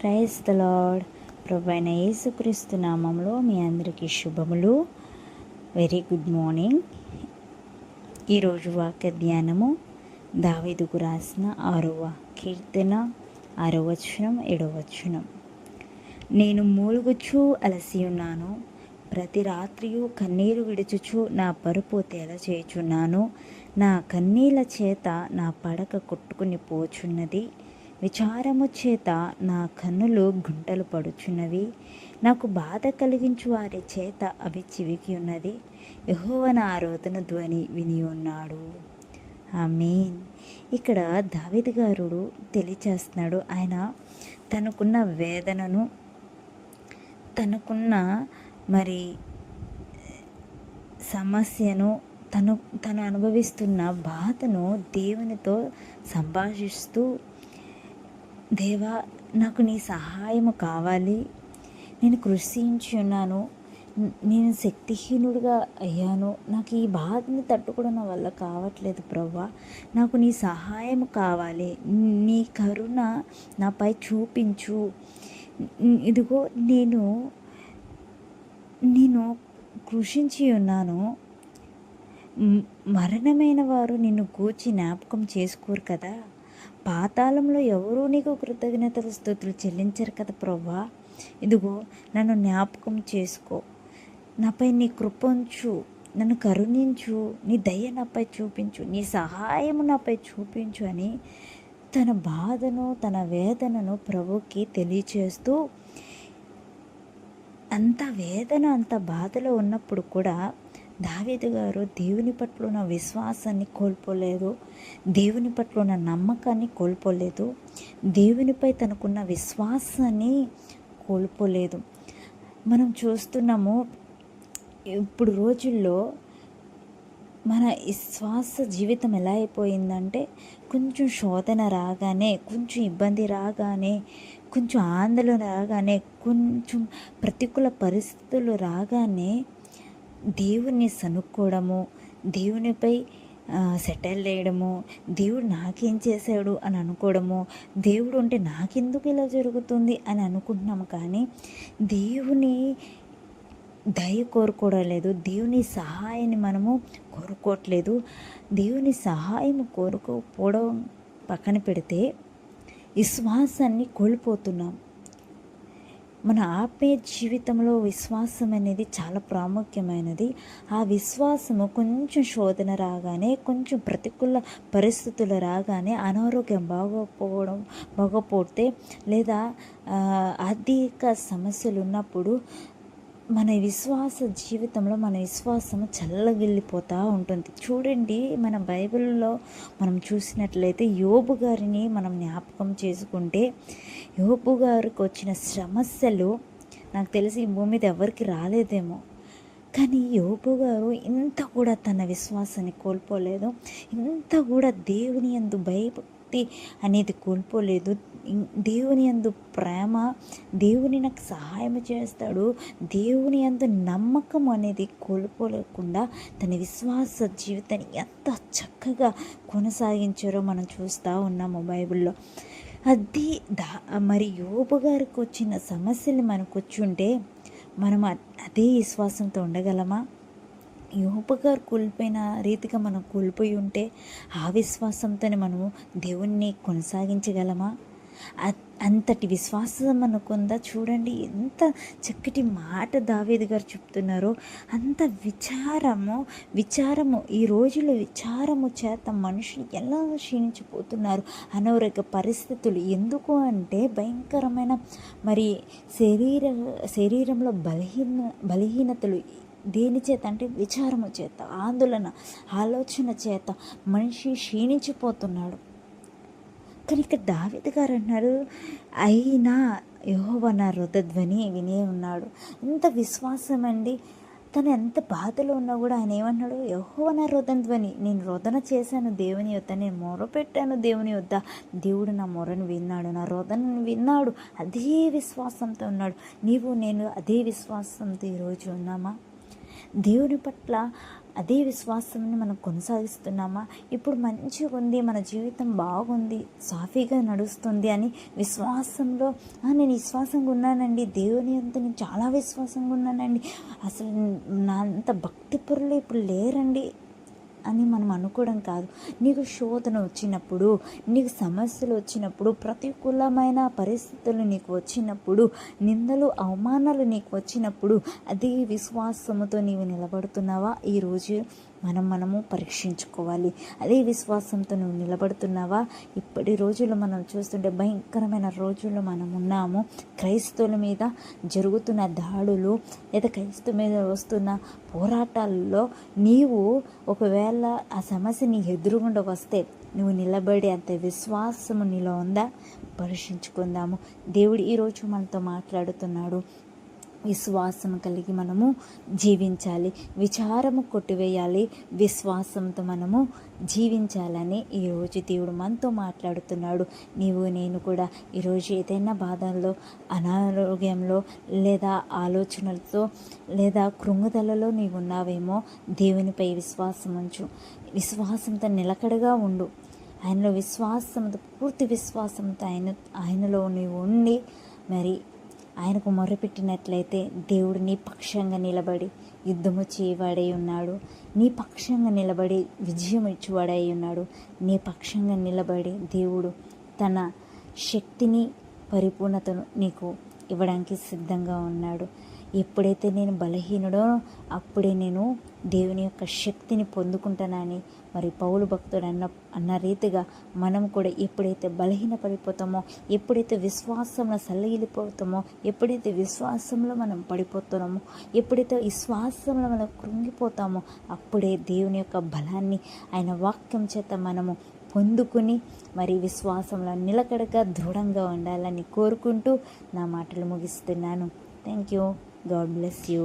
Praise the lord. ప్రభువైన యేసుక్రీస్తు నామములో మీ అందరికీ శుభములు. Very good morning. ఈరోజు వాక్య ధ్యానము దావీదుకు రాసిన 6వ కీర్తన 6వ వచనం 7వ వచనం. నేను మూలుగుచూ అలసి ఉన్నాను, ప్రతి రాత్రియు కన్నీరు విడుచుచు నా పరుపు తేల చేయుచున్నాను. నా కన్నీళ్ళ చేత నా పడక కొట్టుకుని పోచున్నది, విచారము చేత నా కన్నులు గుంటలు పడుచున్నవి. నాకు బాధ కలిగించు వారి చేత అవి చివికి ఉన్నది. యెహోవా నా రోదన ధ్వని విని ఉన్నాడు. ఆమేన్. ఇక్కడ దావీదు గారు తెలియచేస్తున్నాడు. ఆయన తనకున్న వేదనను, తనకున్న మరి సమస్యను, తను అనుభవిస్తున్న బాధను దేవునితో సంభాషిస్తూ, దేవా నాకు నీ సహాయము కావాలి, నేను కృషించి ఉన్నాను, నేను శక్తిహీనుడిగా అయ్యాను, నాకు ఈ బాధని తట్టుకోవడం నా వల్ల కావట్లేదు ప్రభువా, నాకు నీ సహాయం కావాలి, నీ కరుణ నాపై చూపించు. ఇదిగో నేను కృషించి ఉన్నాను. మరణమైన వారు నిన్ను గూర్చి జ్ఞాపకం చేసుకోరు కదా, పాతాళంలో ఎవరూ నీకు కృతజ్ఞతలు స్తుతులు చెల్లించరు కదా ప్రభువా. ఇదిగో నన్ను జ్ఞాపకం చేసుకో, నాపై నీ కృప ఉంచు, నన్ను కరుణించు, నీ దయ నాపై చూపించు, నీ సహాయము నాపై చూపించు అని తన బాధను, తన వేదనను ప్రభుకి తెలియచేస్తూ, అంత వేదన, అంత బాధలో ఉన్నప్పుడు కూడా దావీదు గారు దేవుని పట్ల ఉన్న విశ్వాసాన్ని కోల్పోలేదు, దేవుని పట్ల ఉన్న నమ్మకాన్ని కోల్పోలేదు, దేవునిపై తనకున్న విశ్వాసాన్ని కోల్పోలేదు. మనం చూస్తున్నాము ఇప్పుడు రోజుల్లో మన విశ్వాస జీవితం ఎలా అయిపోయిందంటే, కొంచెం శోధన రాగానే, కొంచెం ఇబ్బంది రాగానే, కొంచెం ఆందోళన రాగానే, కొంచెం ప్రతికూల పరిస్థితులు రాగానే దేవుణ్ణి సనుక్కోవడము, దేవునిపై సెటిల్ చేయడము, దేవుడు నాకేం చేశాడు అని అనుకోవడము, దేవుడు ఉంటే నాకెందుకు ఇలా జరుగుతుంది అని అనుకుంటున్నాము. కానీ దేవుని దయ కోరుకోవడం లేదు, దేవుని సహాయాన్ని మనము కోరుకోవట్లేదు. దేవుని సహాయం కోరుకోకపోవడం పక్కన పెడితే విశ్వాసాన్ని కోల్పోతున్నాం. మన ఆత్మీయ జీవితంలో విశ్వాసం అనేది చాలా ప్రాముఖ్యమైనది. ఆ విశ్వాసము కొంచెం శోధన రాగానే, కొంచెం ప్రతికూల పరిస్థితులు రాగానే, అనారోగ్యం బాగోపోతే లేదా ఆర్థిక సమస్యలు ఉన్నప్పుడు మన విశ్వాస జీవితంలో మన విశ్వాసము చల్లగిల్లిపోతూ ఉంటుంది. చూడండి, మన బైబిల్లో మనం చూసినట్లయితే యోబు గారిని మనం జ్ఞాపకం చేసుకుంటే, యోబు గారికి వచ్చిన సమస్యలు నాకు తెలిసి ఈ భూమి మీద ఎవరికి రాలేదేమో, కానీ యోబు గారు ఇంత కూడా తన విశ్వాసాన్ని కోల్పోలేదు, ఇంత కూడా దేవుని యందు భయభక్తి అనేది కోల్పోలేదు, దేవుని యందు ప్రేమ, దేవుని నాకు సహాయం చేస్తాడు, దేవుని యందు నమ్మకం అనేది కోల్పోలేకుండా తన విశ్వాస జీవితాన్ని ఎంత చక్కగా కొనసాగించారో మనం చూస్తూ ఉన్నాము బైబిల్లో. అది మరి యోబు గారికి వచ్చిన సమస్యలు మనకు వచ్చుంటే మనం అదే విశ్వాసంతో ఉండగలమా? యోబు గారు కోల్పోయిన రీతిగా మనం కోల్పోయి ఉంటే ఆ విశ్వాసంతోనే మనము దేవుణ్ణి కొనసాగించగలమా? అంతటి విశ్వాసం మనకుందా? చూడండి ఎంత చక్కటి మాట దావీదు గారు చెప్తున్నారో. అంత విచారము ఈ రోజుల్లో విచారము చేత మనుషులు ఎలా క్షీణించిపోతున్నారు. అనారోగ్య పరిస్థితులు ఎందుకు అంటే భయంకరమైన మరి శరీరంలో బలహీనతలు. దేని చేత అంటే విచారము చేత, ఆందోళన, ఆలోచన చేత మనిషి క్షీణించిపోతున్నాడు. కానీ ఇక్కడ దావీదు గారు అన్నారు, అయినా యెహోవా నా రోదనధ్వని వినే ఉన్నాడు. ఎంత విశ్వాసం అండి! తను ఎంత బాధలో ఉన్నా కూడా ఆయన ఏమన్నాడు? యెహోవా నా రోదనధ్వని, నేను రోదన చేశాను దేవుని యొద్ద, నేను మొరపెట్టాను దేవుని యొద్ద, దేవుడు నా మొరను విన్నాడు, నా రోదనను విన్నాడు. అదే విశ్వాసంతో ఉన్నాడు. నీవు నేను అదే విశ్వాసంతో ఈరోజు ఉన్నామా? దేవుని పట్ల అదే విశ్వాసాన్ని మనం కొనసాగిస్తున్నామా? ఇప్పుడు మంచిగా ఉంది, మన జీవితం బాగుంది, సాఫీగా నడుస్తుంది అని విశ్వాసంలో నేను విశ్వాసంగా ఉన్నానండి, దేవుని అంత నేను చాలా విశ్వాసంగా ఉన్నానండి, అసలు నా అంత భక్తిపరులు ఇప్పుడు లేరండి అని మనం అనుకోవడం కాదు. నీకు శోధన వచ్చినప్పుడు, నీకు సమస్యలు వచ్చినప్పుడు, ప్రతికూలమైన పరిస్థితులు నీకు వచ్చినప్పుడు, నిందలు అవమానాలు నీకు వచ్చినప్పుడు అదే విశ్వాసముతో నీవు నిలబడుతున్నావా? ఈరోజు మనము పరీక్షించుకోవాలి. అదే విశ్వాసంతో నువ్వు నిలబడుతున్నావా? ఇప్పటి రోజుల్లో మనం చూస్తుంటే భయంకరమైన రోజుల్లో మనం ఉన్నాము. క్రైస్తవుల మీద జరుగుతున్న దాడులు లేదా క్రైస్తవ మీద వస్తున్న పోరాటాల్లో నీవు ఒకవేళ ఆ సమస్య నీ ఎదురుగుండా వస్తే నువ్వు నిలబడే అంత విశ్వాసము నీలో ఉందా? పరీక్షించుకుందాము. దేవుడు ఈరోజు మనతో మాట్లాడుతున్నాడు. విశ్వాసం కలిగి మనము జీవించాలి, విచారము కొట్టివేయాలి, విశ్వాసంతో మనము జీవించాలని ఈరోజు దేవుడు మనతో మాట్లాడుతున్నాడు. నేను కూడా ఈరోజు ఏదైనా బాధల్లో, అనారోగ్యంలో లేదా ఆలోచనలతో లేదా కృంగుదలలో నీవు ఉన్నావేమో, దేవునిపై విశ్వాసం ఉంచు, విశ్వాసంతో నిలకడగా ఉండు. ఆయనలో విశ్వాసంతో, పూర్తి విశ్వాసంతో ఆయనలో నీవు ఉండి మరి ఆయనకు మొరపెట్టినట్లయితే దేవుడు నీ పక్షంగా నిలబడి యుద్ధము చేయవాడై ఉన్నాడు. నీ పక్షంగా నిలబడి విజయం ఇచ్చేవాడై ఉన్నాడు. నీ పక్షంగా నిలబడి దేవుడు తన శక్తిని, పరిపూర్ణతను నీకు ఇవ్వడానికి సిద్ధంగా ఉన్నాడు. ఎప్పుడైతే నేను బలహీనుడో అప్పుడే నేను దేవుని యొక్క శక్తిని పొందుకుంటానని మరి పౌలు భక్తుడు అన్న రీతిగా మనం కూడా ఎప్పుడైతే బలహీన పడిపోతామో, ఎప్పుడైతే విశ్వాసంలో సల్లగిలిపోతామో, ఎప్పుడైతే విశ్వాసంలో మనం పడిపోతున్నామో, ఎప్పుడైతే విశ్వాసంలో మనం కృంగిపోతామో అప్పుడే దేవుని యొక్క బలాన్ని ఆయన వాక్యం చేత మనము పొందుకుని మరి విశ్వాసంలో నిలకడగా దృఢంగా ఉండాలని కోరుకుంటూ నా మాటలు ముగిస్తున్నాను. Thank you. God bless you.